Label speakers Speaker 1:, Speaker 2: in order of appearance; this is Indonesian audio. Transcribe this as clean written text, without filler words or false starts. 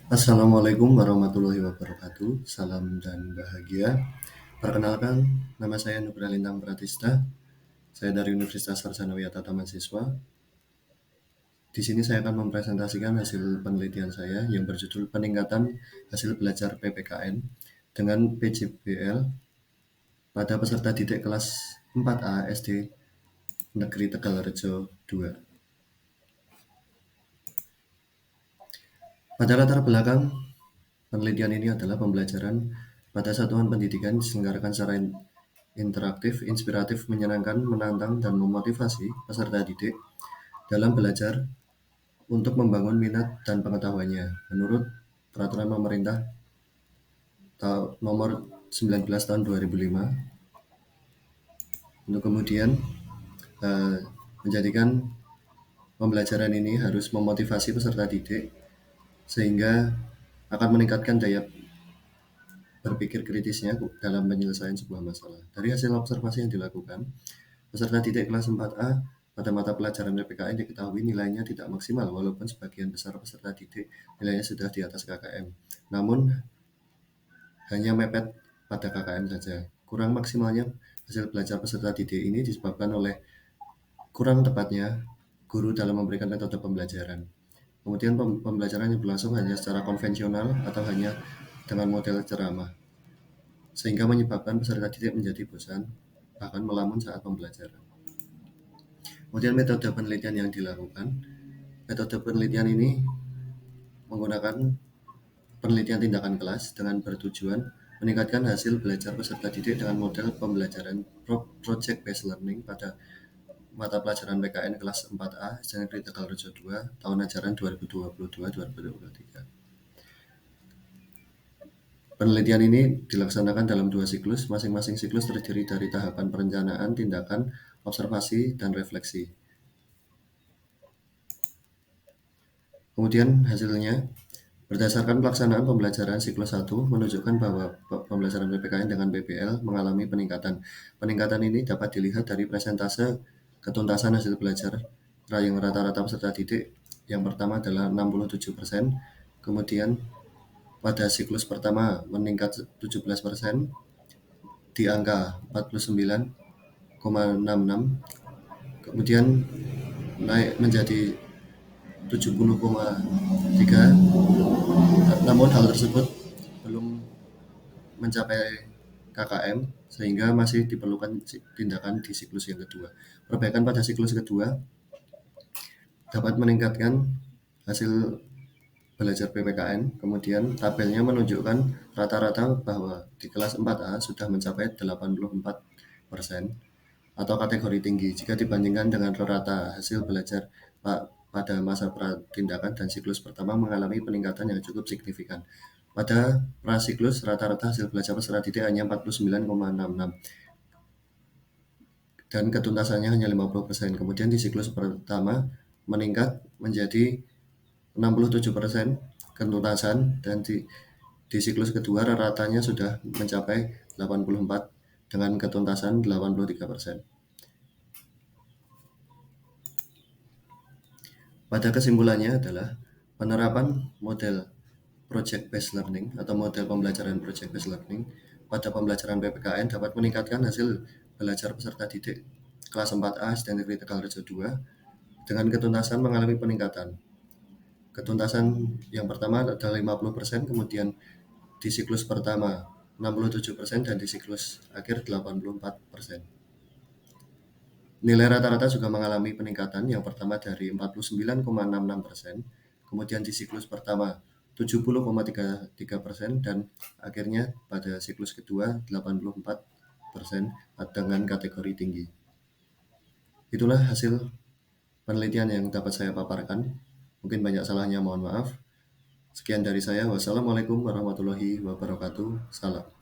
Speaker 1: Assalamualaikum warahmatullahi wabarakatuh. Salam dan bahagia. Perkenalkan, nama saya Nugra Lintang Pratista. Saya dari Universitas Sarjana Wiyata Taman Siswa. Di sini saya akan mempresentasikan hasil penelitian saya yang berjudul peningkatan hasil belajar PPKN dengan PJBL pada peserta didik kelas 4A SD Negeri Tegalrejo 2. Pada latar belakang penelitian ini adalah pembelajaran pada satuan pendidikan diselenggarakan secara interaktif, inspiratif, menyenangkan, menantang, dan memotivasi peserta didik dalam belajar untuk membangun minat dan pengetahuannya menurut Peraturan Pemerintah Nomor 19 Tahun 2005, untuk kemudian menjadikan pembelajaran ini harus memotivasi peserta didik sehingga akan meningkatkan daya berpikir kritisnya dalam penyelesaian sebuah masalah. Dari hasil observasi yang dilakukan, peserta didik kelas 4A pada mata pelajaran PPKN diketahui nilainya tidak maksimal walaupun sebagian besar peserta didik nilainya sudah di atas KKM. Namun hanya mepet pada KKM saja. Kurang maksimalnya hasil belajar peserta didik ini disebabkan oleh kurang tepatnya guru dalam memberikan metode pembelajaran. Kemudian pembelajaran yang berlangsung hanya secara konvensional atau hanya dengan model ceramah, sehingga menyebabkan peserta didik menjadi bosan, bahkan melamun saat pembelajaran. Kemudian metode penelitian yang dilakukan, metode penelitian ini menggunakan penelitian tindakan kelas dengan bertujuan meningkatkan hasil belajar peserta didik dengan model pembelajaran project based learning pada mata pelajaran PKN kelas 4A SD Negeri Tegalrejo 2 tahun ajaran 2022-2023. Penelitian ini dilaksanakan dalam 2 siklus, masing-masing siklus terdiri dari tahapan perencanaan, tindakan, observasi, dan refleksi. Kemudian hasilnya, berdasarkan pelaksanaan pembelajaran siklus 1 menunjukkan bahwa pembelajaran PPKN dengan PBL mengalami peningkatan. Peningkatan ini dapat dilihat dari presentase ketuntasan hasil belajar yang rata-rata peserta didik. Yang pertama adalah 67%, kemudian pada siklus pertama meningkat 17% di angka 49,66, kemudian naik menjadi 70,3. Namun hal tersebut belum mencapai KKM sehingga masih diperlukan tindakan di siklus yang kedua. Perbaikan pada siklus kedua dapat meningkatkan hasil belajar PPKN. Kemudian tabelnya menunjukkan rata-rata bahwa di kelas 4A sudah mencapai 84% atau kategori tinggi jika dibandingkan dengan rata hasil belajar pada masa pratindakan dan siklus pertama mengalami peningkatan yang cukup signifikan. Pada prasiklus rata-rata hasil belajar peserta didik hanya 49,66 dan ketuntasannya hanya 50%. Kemudian di siklus pertama meningkat menjadi 67% ketuntasan dan di siklus kedua rata-ratanya sudah mencapai 84 dengan ketuntasan 83%. Pada kesimpulannya adalah penerapan model project based learning atau model pembelajaran project based learning pada pembelajaran PPKN dapat meningkatkan hasil belajar peserta didik kelas 4A SD Negeri Tegalrejo 2 dengan ketuntasan mengalami peningkatan. Ketuntasan yang pertama adalah 50%, kemudian di siklus pertama 67% dan di siklus akhir 84%. Nilai rata-rata juga mengalami peningkatan, yang pertama dari 49,66%, kemudian di siklus pertama 70,33% dan akhirnya pada siklus kedua 84% dengan kategori tinggi. Itulah hasil penelitian yang dapat saya paparkan. Mungkin banyak salahnya, mohon maaf. Sekian dari saya. Wassalamualaikum warahmatullahi wabarakatuh. Salam.